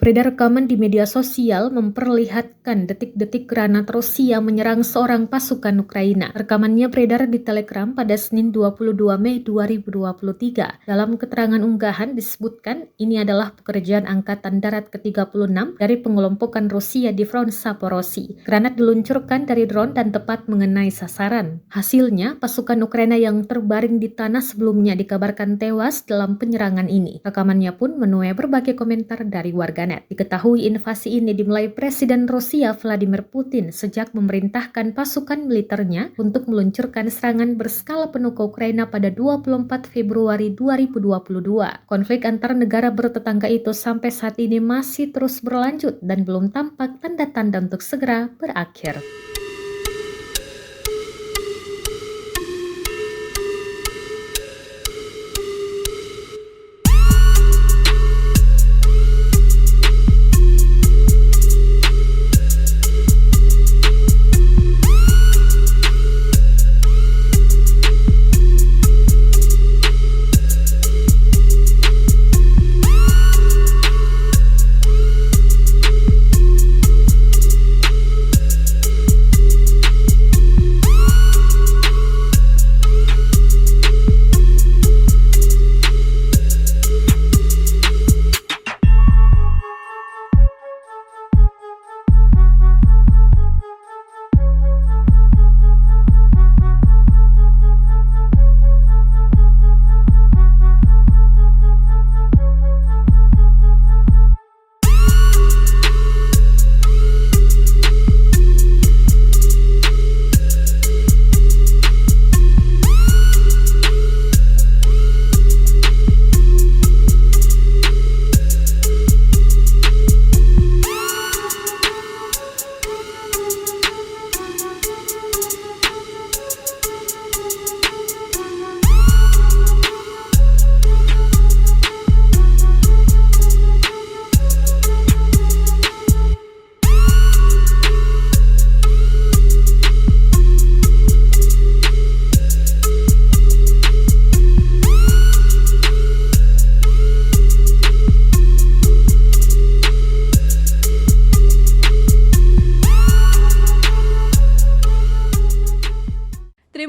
Beredar rekaman di media sosial memperlihatkan detik-detik granat Rusia menyerang seorang pasukan Ukraina. Rekamannya beredar di Telegram pada Senin 22 Mei 2023. Dalam keterangan unggahan disebutkan ini adalah pekerjaan Angkatan Darat ke-36 dari pengelompokan Rusia di front Zaporozhye. Granat diluncurkan dari drone dan tepat mengenai sasaran. Hasilnya, pasukan Ukraina yang terbaring di tanah sebelumnya dikabarkan tewas dalam penyerangan ini. Rekamannya pun menuai berbagai komentar dari warganet. Diketahui invasi ini dimulai Presiden Rusia Vladimir Putin sejak memerintahkan pasukan militernya untuk meluncurkan serangan berskala penuh ke Ukraina pada 24 Februari 2022. Konflik antar negara bertetangga itu sampai saat ini masih terus berlanjut dan belum tampak tanda-tanda untuk segera berakhir.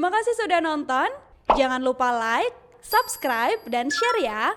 Terima kasih sudah nonton. Jangan lupa like, subscribe, dan share ya.